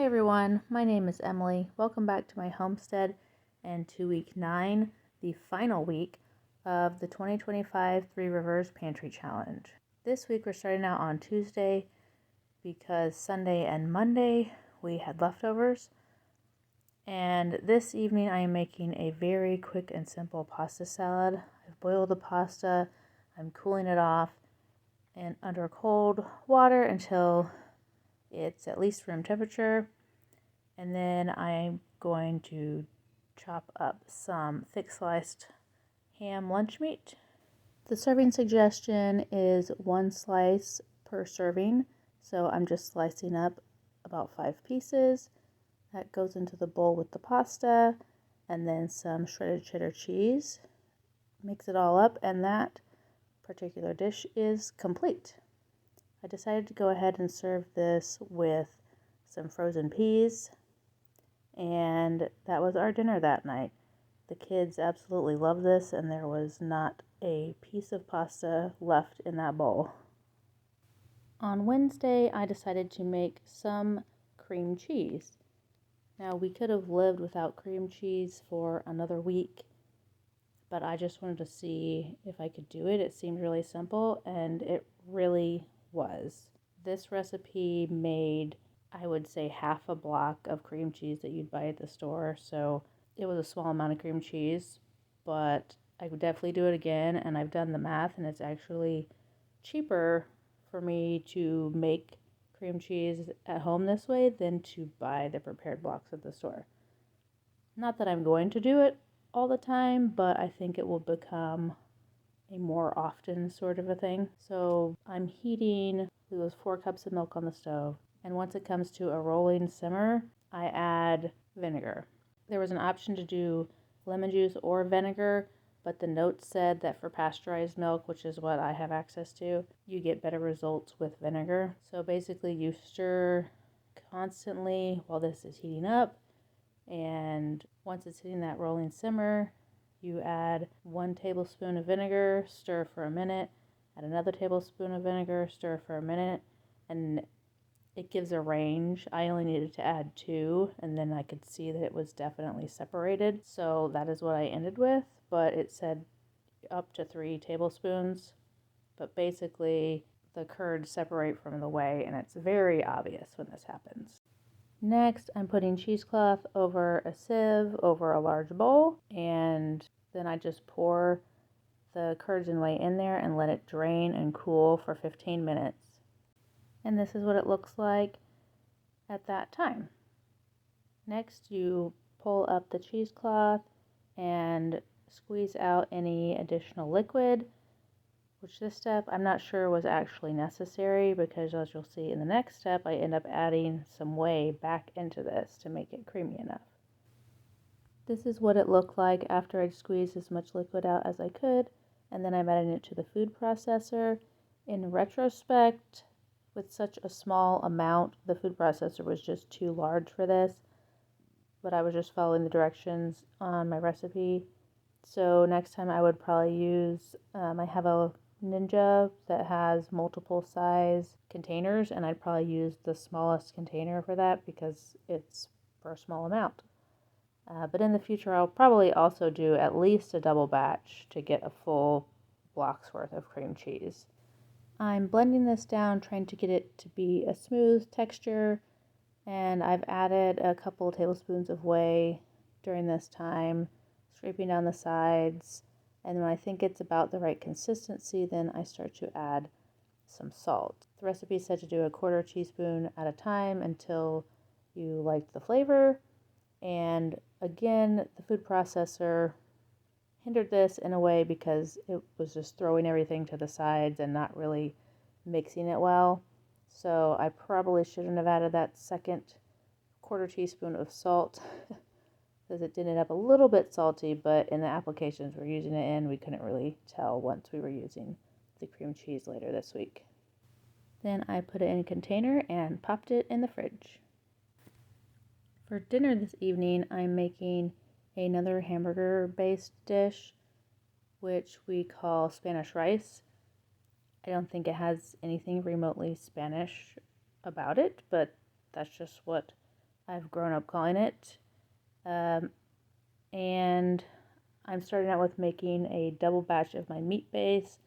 everyone, my name is Emily. Welcome back to my homestead and to week 9, the final week of the 2025 Three Rivers Pantry Challenge. This week we're starting out on Tuesday because Sunday and Monday we had leftovers. And this evening I am making a very quick and simple pasta salad. I've boiled the pasta, I'm cooling it off and under cold water until it's at least room temperature. And then I'm going to chop up some thick sliced ham lunch meat. The serving suggestion is 1 slice per serving. So I'm just slicing up about 5 pieces. That goes into the bowl with the pasta and then some shredded cheddar cheese. Mix it all up and that particular dish is complete. I decided to go ahead and serve this with some frozen peas, and that was our dinner that night. The kids absolutely loved this, and there was not a piece of pasta left in that bowl. On Wednesday, I decided to make some cream cheese. Now, we could have lived without cream cheese for another week, but I just wanted to see if I could do it. It seemed really simple, and it really was. This recipe made, I would say, half a block of cream cheese that you'd buy at the store. So it was a small amount of cream cheese, but I would definitely do it again. And I've done the math, and it's actually cheaper for me to make cream cheese at home this way than to buy the prepared blocks at the store. Not that I'm going to do it all the time, but I think it will become a more often sort of a thing. So I'm heating those 4 cups of milk on the stove, and once it comes to a rolling simmer, I add vinegar. There was an option to do lemon juice or vinegar, but the note said that for pasteurized milk, which is what I have access to, you get better results with vinegar. So basically you stir constantly while this is heating up, and once it's hitting that rolling simmer, you add 1 tablespoon of vinegar, stir for a minute, add another tablespoon of vinegar, stir for a minute, and it gives a range. I only needed to add 2, and then I could see that it was definitely separated. So that is what I ended with, but it said up to 3 tablespoons. But basically, the curds separate from the whey, and it's very obvious when this happens. Next, I'm putting cheesecloth over a sieve over a large bowl, and then I just pour the curds and whey in there and let it drain and cool for 15 minutes. And this is what it looks like at that time. Next, you pull up the cheesecloth and squeeze out any additional liquid, which this step I'm not sure was actually necessary because, as you'll see in the next step, I end up adding some whey back into this to make it creamy enough. This is what it looked like after I'd squeezed as much liquid out as I could, and then I'm adding it to the food processor. In retrospect, with such a small amount, the food processor was just too large for this, but I was just following the directions on my recipe. So next time I would probably use, I have a Ninja that has multiple size containers, and I'd probably use the smallest container for that because it's for a small amount. But in the future, I'll probably also do at least a double batch to get a full block's worth of cream cheese. I'm blending this down, trying to get it to be a smooth texture, and I've added a couple tablespoons of whey during this time, scraping down the sides. And when I think it's about the right consistency, then I start to add some salt. The recipe said to do a 1/4 teaspoon at a time until you liked the flavor. And again, the food processor hindered this in a way because it was just throwing everything to the sides and not really mixing it well. So I probably shouldn't have added that second 1/4 teaspoon of salt because it did end up a little bit salty, but in the applications we're using it in, we couldn't really tell once we were using the cream cheese later this week. Then I put it in a container and popped it in the fridge. For dinner this evening, I'm making another hamburger-based dish, which we call Spanish rice. I don't think it has anything remotely Spanish about it, but that's just what I've grown up calling it. And I'm starting out with making a double batch of my meat base.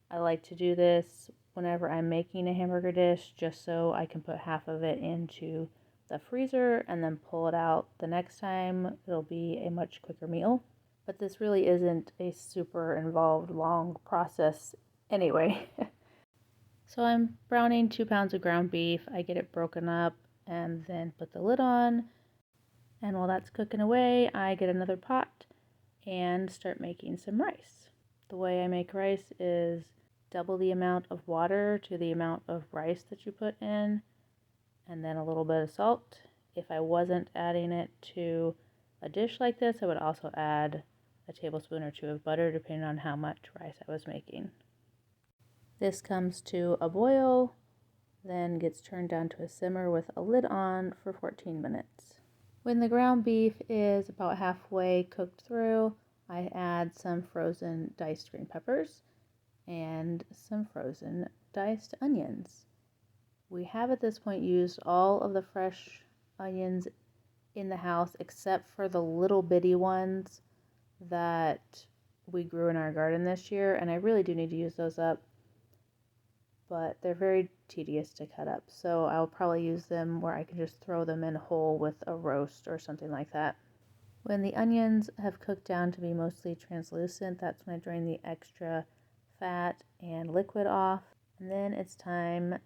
I like to do this whenever I'm making a hamburger dish just so I can put half of it into the freezer and then pull it out the next time. It'll be a much quicker meal. But this really isn't a super involved, long process anyway. So I'm browning 2 pounds of ground beef. I get it broken up and then put the lid on. And while that's cooking away, I get another pot and start making some rice. The way I make rice is double the amount of water to the amount of rice that you put in, and then a little bit of salt. If I wasn't adding it to a dish like this, I would also add a tablespoon or two of butter depending on how much rice I was making. This comes to a boil, then gets turned down to a simmer with a lid on for 14 minutes. When the ground beef is about halfway cooked through, I add some frozen diced green peppers and some frozen diced onions. We have at this point used all of the fresh onions in the house except for the little bitty ones that we grew in our garden this year, and I really do need to use those up, but they're very tedious to cut up, so I'll probably use them where I can just throw them in whole with a roast or something like that. When the onions have cooked down to be mostly translucent, that's when I drain the extra fat and liquid off, and then it's time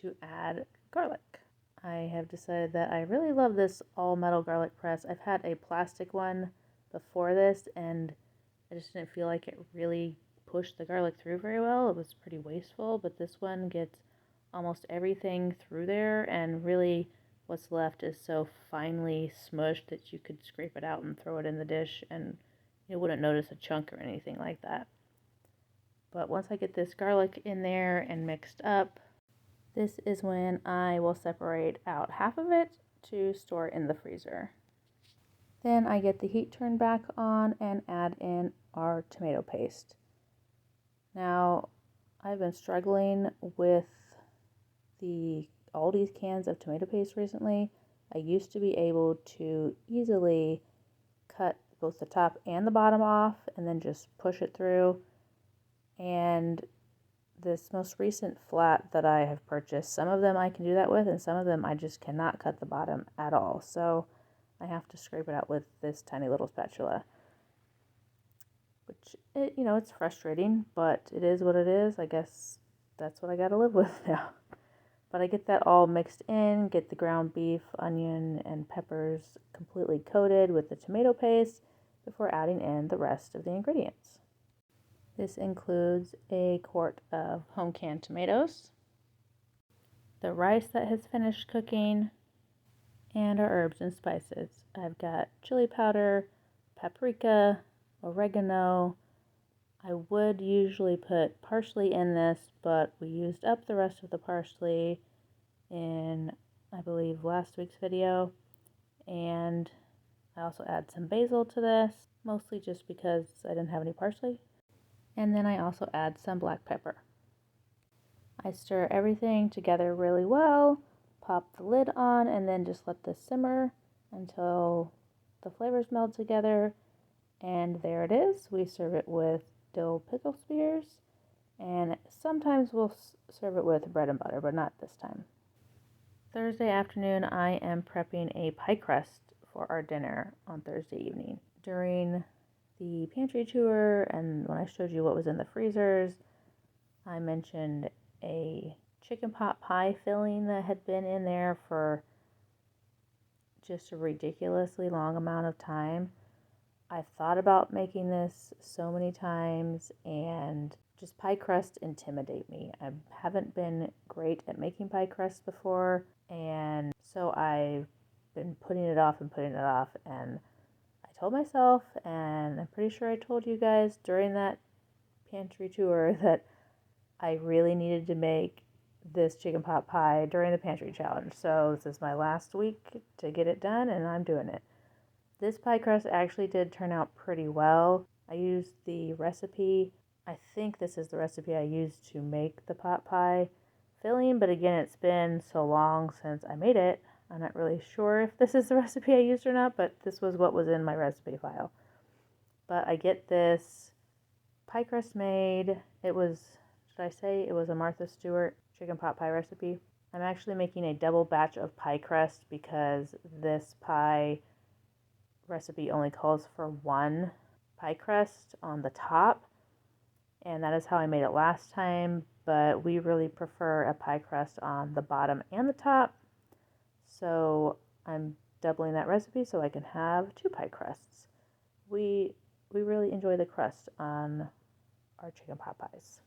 to add garlic. I have decided that I really love this all metal garlic press. I've had a plastic one before this and I just didn't feel like it really pushed the garlic through very well. It was pretty wasteful, but this one gets almost everything through there, and really what's left is so finely smushed that you could scrape it out and throw it in the dish and you wouldn't notice a chunk or anything like that. But once I get this garlic in there and mixed up, this is when I will separate out half of it to store in the freezer. Then I get the heat turned back on and add in our tomato paste. Now, I've been struggling with the Aldi's cans of tomato paste recently. I used to be able to easily cut both the top and the bottom off and then just push it through. And this most recent flat that I have purchased, some of them I can do that with, and some of them I just cannot cut the bottom at all. So I have to scrape it out with this tiny little spatula. Which, it's frustrating, but it is what it is. I guess that's what I gotta live with now. But I get that all mixed in, get the ground beef, onion, and peppers completely coated with the tomato paste before adding in the rest of the ingredients. This includes a quart of home canned tomatoes, the rice that has finished cooking, and our herbs and spices. I've got chili powder, paprika, oregano. I would usually put parsley in this, but we used up the rest of the parsley in, I believe, last week's video. And I also add some basil to this, mostly just because I didn't have any parsley. And then I also add some black pepper. I stir everything together really well, pop the lid on, and then just let this simmer until the flavors meld together. And there it is. We serve it with dill pickle spears, and sometimes we'll serve it with bread and butter, but not this time. Thursday afternoon, I am prepping a pie crust for our dinner on Thursday evening. During the pantry tour and when I showed you what was in the freezers, I mentioned a chicken pot pie filling that had been in there for just a ridiculously long amount of time. I've thought about making this so many times, and just pie crust intimidate me. I haven't been great at making pie crust before, and so I've been putting it off, and I told myself, and I'm pretty sure I told you guys during that pantry tour, that I really needed to make this chicken pot pie during the pantry challenge. So this is my last week to get it done, and I'm doing it. This pie crust actually did turn out pretty well. I used the recipe. I think this is the recipe I used to make the pot pie filling, but again, it's been so long since I made it, I'm not really sure if this is the recipe I used or not, but this was what was in my recipe file. But I get this pie crust made. It was, should I say, it was a Martha Stewart chicken pot pie recipe. I'm actually making a double batch of pie crust because this pie recipe only calls for one pie crust on the top, and that is how I made it last time, but we really prefer a pie crust on the bottom and the top, so I'm doubling that recipe so I can have two pie crusts. We really enjoy the crust on our chicken pot pies.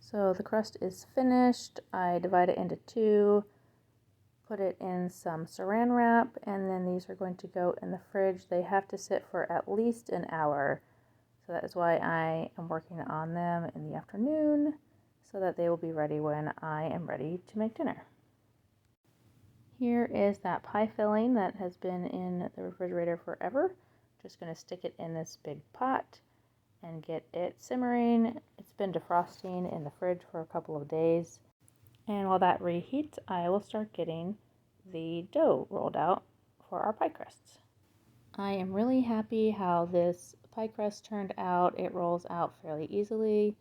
So the crust is finished. I divide it into two, put it in some saran wrap, and then these are going to go in the fridge. They have to sit for at least an hour. So that is why I am working on them in the afternoon so that they will be ready when I am ready to make dinner. Here is that pie filling that has been in the refrigerator forever. Just going to stick it in this big pot and get it simmering. It's been defrosting in the fridge for a couple of days. And while that reheats, I will start getting the dough rolled out for our pie crusts. I am really happy how this pie crust turned out. It rolls out fairly easily.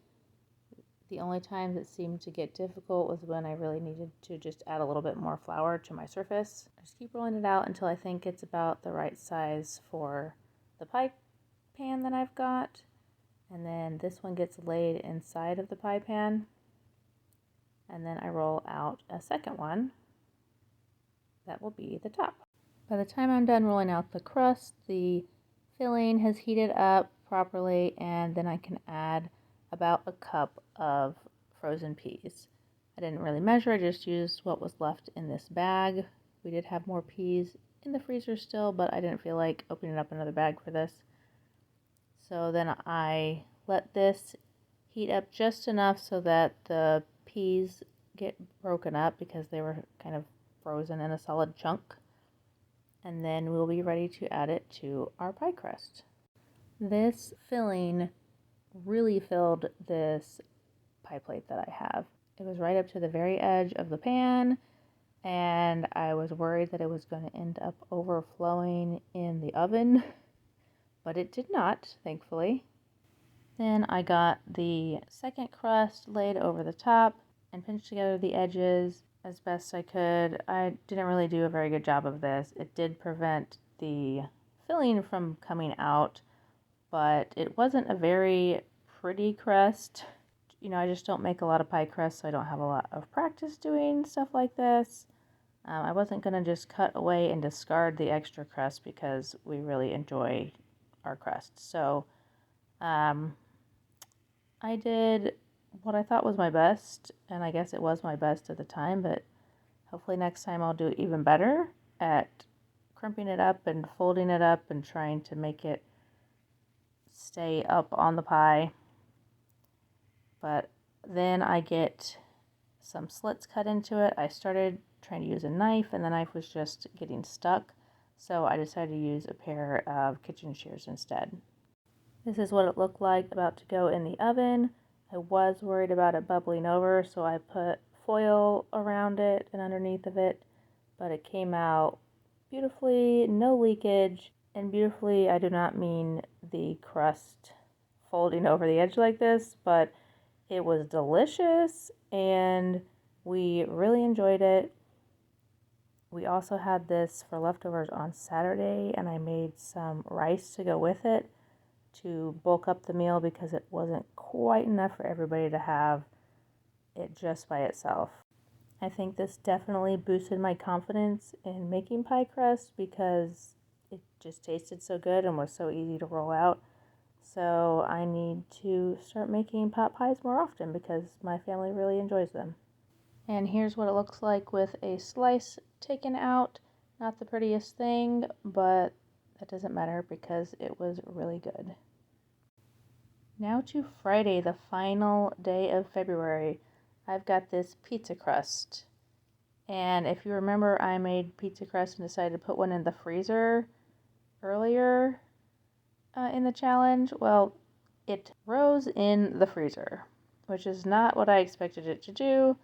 The only times it seemed to get difficult was when I really needed to just add a little bit more flour to my surface. I just keep rolling it out until I think it's about the right size for the pie pan that I've got. And then this one gets laid inside of the pie pan. And then I roll out a second one that will be the top. By the time I'm done rolling out the crust, the filling has heated up properly, and then I can add about a cup of frozen peas. I didn't really measure, I just used what was left in this bag. We did have more peas in the freezer still, but I didn't feel like opening up another bag for this. So then I let this heat up just enough so that the peas get broken up because they were kind of frozen in a solid chunk. And then we'll be ready to add it to our pie crust. This filling really filled this pie plate that I have. It was right up to the very edge of the pan, and I was worried that it was going to end up overflowing in the oven, but it did not, thankfully. Then I got the second crust laid over the top and pinched together the edges as best I could. I didn't really do a very good job of this. It did prevent the filling from coming out, but it wasn't a very pretty crust. You know, I just don't make a lot of pie crusts, so I don't have a lot of practice doing stuff like this. I wasn't going to just cut away and discard the extra crust because we really enjoy our crust. So I did what I thought was my best, and I guess it was my best at the time, but hopefully next time I'll do even better at crimping it up and folding it up and trying to make it stay up on the pie. But then I get some slits cut into it. I started trying to use a knife, and the knife was just getting stuck, so I decided to use a pair of kitchen shears instead. This is what it looked like about to go in the oven. I was worried about it bubbling over, so I put foil around it and underneath of it, but it came out beautifully, no leakage, and beautifully I do not mean the crust folding over the edge like this, but it was delicious and we really enjoyed it. We also had this for leftovers on Saturday, and I made some rice to go with it to bulk up the meal because it wasn't quite enough for everybody to have it just by itself. I think this definitely boosted my confidence in making pie crust because it just tasted so good and was so easy to roll out. So I need to start making pot pies more often because my family really enjoys them. And here's what it looks like with a slice taken out. Not the prettiest thing, but that doesn't matter because it was really good. Now to Friday, the final day of February. I've got this pizza crust. And if you remember, I made pizza crust and decided to put one in the freezer earlier in the challenge. Well, it rose in the freezer, which is not what I expected it to do,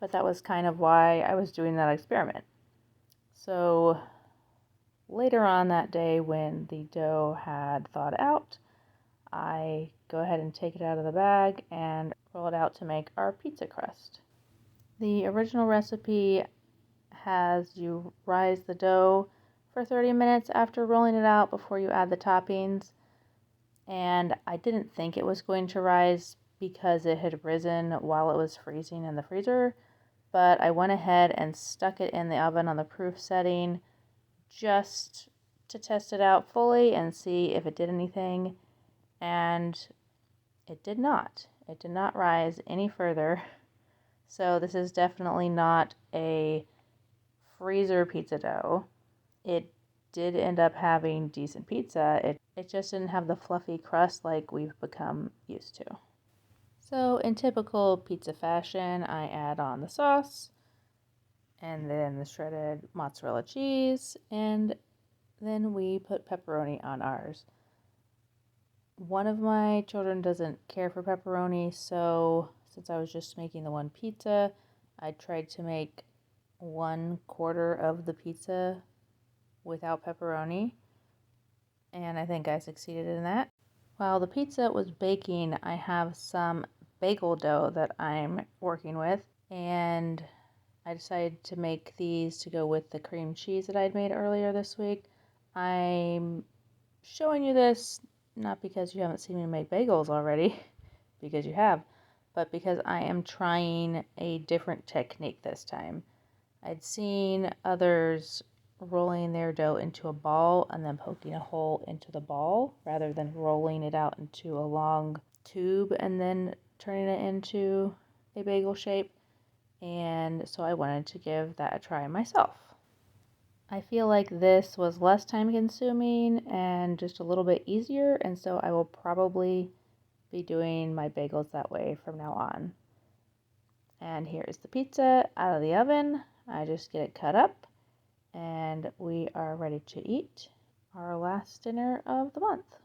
but that was kind of why I was doing that experiment. So later on that day, when the dough had thawed out, I go ahead and take it out of the bag and roll it out to make our pizza crust. The original recipe has you rise the dough for 30 minutes after rolling it out before you add the toppings. And I didn't think it was going to rise because it had risen while it was freezing in the freezer, but I went ahead and stuck it in the oven on the proof setting just to test it out fully and see if it did anything, and it did not. It did not rise any further. So this is definitely not a freezer pizza dough. It did end up having decent pizza. It just didn't have the fluffy crust like we've become used to. So in typical pizza fashion, I add on the sauce and then the shredded mozzarella cheese, and then we put pepperoni on ours. One of my children doesn't care for pepperoni, so since I was just making the one pizza, I tried to make 1/4 of the pizza without pepperoni, and I think I succeeded in that. While the pizza was baking, I have some bagel dough that I'm working with, and I decided to make these to go with the cream cheese that I'd made earlier this week. I'm showing you this not because you haven't seen me make bagels already, because you have, but because I am trying a different technique this time. I'd seen others rolling their dough into a ball and then poking a hole into the ball rather than rolling it out into a long tube and then turning it into a bagel shape. And so I wanted to give that a try myself. I feel like this was less time consuming and just a little bit easier, and so I will probably be doing my bagels that way from now on. And here's the pizza out of the oven. I just get it cut up, and we are ready to eat our last dinner of the month.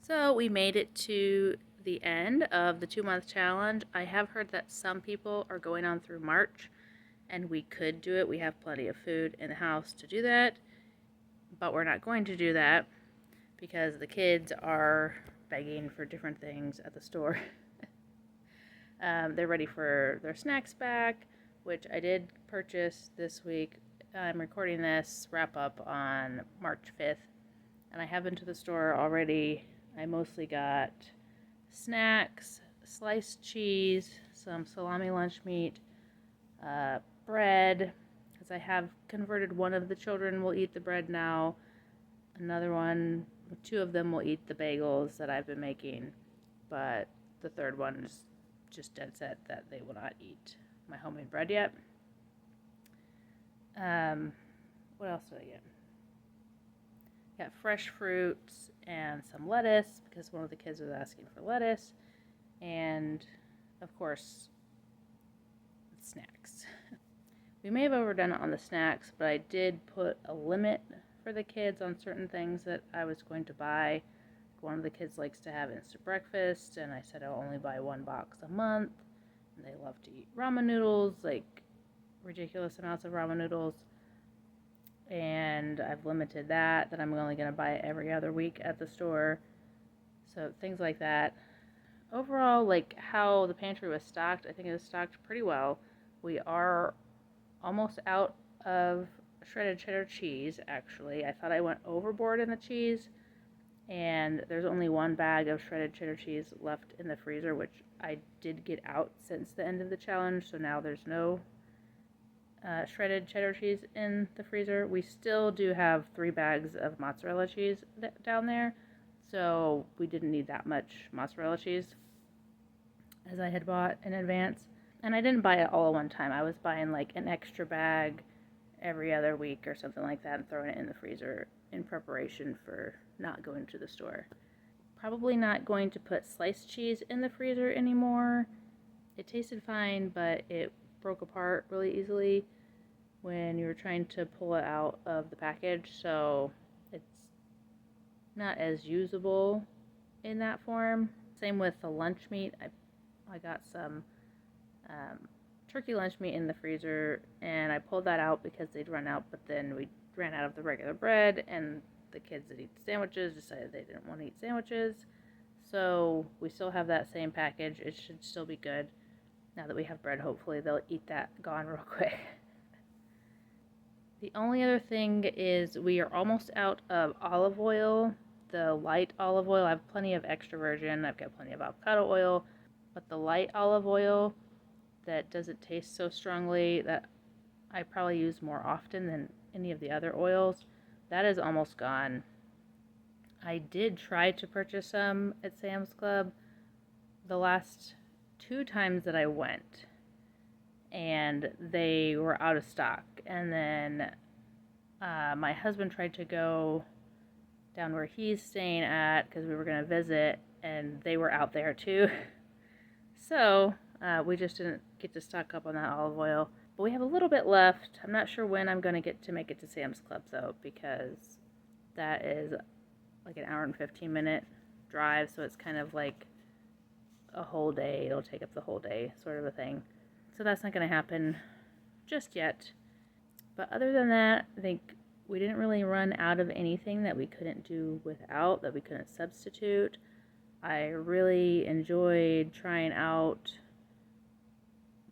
So we made it to the end of the 2-month challenge. I have heard that some people are going on through March, and we could do it. We have plenty of food in the house to do that, but we're not going to do that because the kids are begging for different things at the store. They're ready for their snacks back, which I did purchase this week. I'm recording this wrap up on March 5th, and I have been to the store already. I mostly got snacks, sliced cheese, some salami lunch meat, bread, because I have converted one of the children will eat the bread now. Another one, 2 of them will eat the bagels that I've been making, but the third one is just dead set that they will not eat my homemade bread yet. What else did I get? Got fresh fruits and some lettuce because one of the kids was asking for lettuce, and of course snacks. We may have overdone it on the snacks, but I did put a limit for the kids on certain things that I was going to buy. One of the kids likes to have instant breakfast, and I said I'll only buy 1 box a month. And they love to eat ramen noodles, like ridiculous amounts of ramen noodles. And I've limited that I'm only going to buy it every other week at the store. So things like that. Overall, like how the pantry was stocked, I think it was stocked pretty well. We are almost out of shredded cheddar cheese, actually. I thought I went overboard in the cheese, and there's only 1 bag of shredded cheddar cheese left in the freezer, which I did get out since the end of the challenge, so now there's no shredded cheddar cheese in the freezer. We still do have 3 bags of mozzarella cheese down there, so we didn't need that much mozzarella cheese as I had bought in advance. And I didn't buy it all at one time. I was buying like an extra bag every other week or something like that and throwing it in the freezer in preparation for not going to the store. Probably not going to put sliced cheese in the freezer anymore. It tasted fine, but it broke apart really easily when you were trying to pull it out of the package, so it's not as usable in that form. Same with the lunch meat. I got some turkey lunch meat in the freezer, and I pulled that out because they'd run out, but then we ran out of the regular bread, and the kids that eat sandwiches decided they didn't want to eat sandwiches. So we still have that same package. It should still be good. Now that we have bread, hopefully they'll eat that gone real quick. The only other thing is we are almost out of olive oil, the light olive oil. I have plenty of extra virgin. I've got plenty of avocado oil, but the light olive oil that doesn't taste so strongly, that I probably use more often than any of the other oils, that is almost gone. I did try to purchase some at Sam's Club the last 2 times that I went, and they were out of stock. And then my husband tried to go down where he's staying at because we were going to visit, and they were out there too. So we just didn't get to stock up on that olive oil. But we have a little bit left. I'm not sure when I'm going to get to make it to Sam's Club though, because that is like an hour and 15-minute drive, so it's kind of like a whole day. It'll take up the whole day sort of a thing. So that's not going to happen just yet. But other than that, I think we didn't really run out of anything that we couldn't do without, that we couldn't substitute. I really enjoyed trying out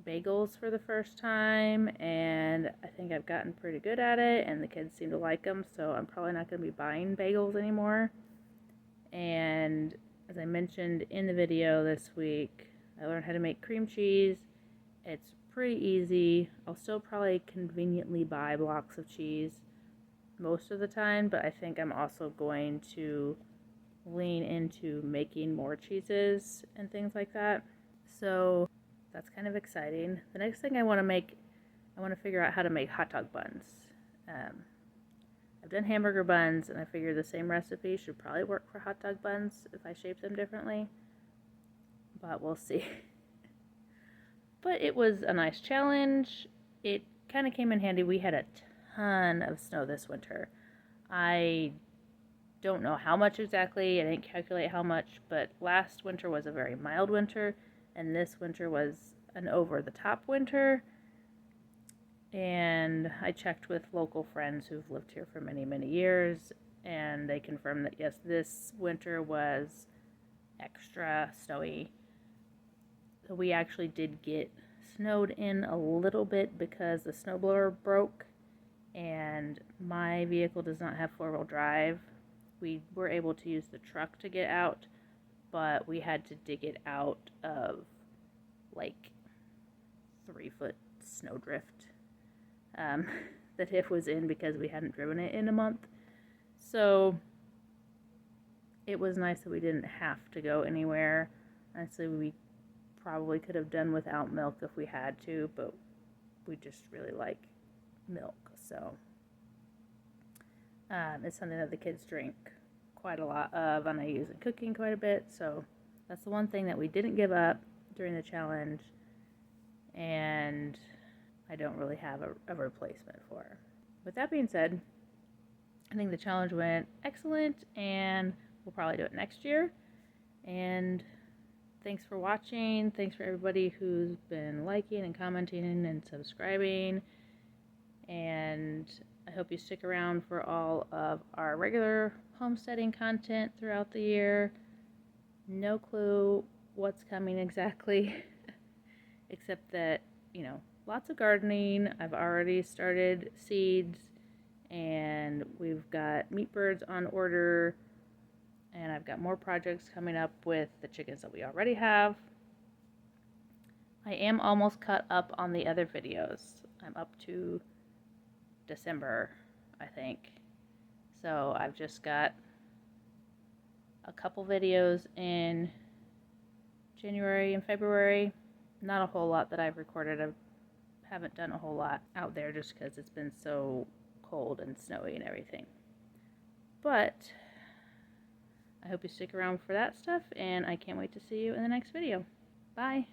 bagels for the first time, and I think I've gotten pretty good at it, and the kids seem to like them, so I'm probably not going to be buying bagels anymore. And as I mentioned in the video this week, I learned how to make cream cheese. It's pretty easy. I'll still probably conveniently buy blocks of cheese most of the time, but I think I'm also going to lean into making more cheeses and things like that. So that's kind of exciting. The next thing I want to figure out how to make hot dog buns. I've done hamburger buns, and I figured the same recipe should probably work for hot dog buns if I shape them differently, but we'll see. But it was a nice challenge. It kind of came in handy. We had a ton of snow this winter. I don't know how much exactly. I didn't calculate how much, but last winter was a very mild winter, and this winter was an over-the-top winter. And I checked with local friends who've lived here for many, many years, and they confirmed that yes, this winter was extra snowy. So we actually did get snowed in a little bit because the snowblower broke, and my vehicle does not have four-wheel drive. We were able to use the truck to get out, but we had to dig it out of like 3-foot snowdrift that it was in because we hadn't driven it in a month. So it was nice that we didn't have to go anywhere. Honestly, we probably could have done without milk if we had to, but we just really like milk, so it's something that the kids drink quite a lot of, and I use in cooking quite a bit. So that's the one thing that we didn't give up during the challenge, and I don't really have a replacement for. With that being said, I think the challenge went excellent, and we'll probably do it next year. And thanks for watching. Thanks for everybody who's been liking and commenting and subscribing. And I hope you stick around for all of our regular homesteading content throughout the year. No clue what's coming exactly, except that, you know, lots of gardening. I've already started seeds, and we've got meat birds on order, and I've got more projects coming up with the chickens that we already have. I am almost caught up on the other videos. I'm up to December, I think. So I've just got a couple videos in January and February. Not a whole lot that I've recorded. I haven't done a whole lot out there just because it's been so cold and snowy and everything. But I hope you stick around for that stuff, and I can't wait to see you in the next video. Bye!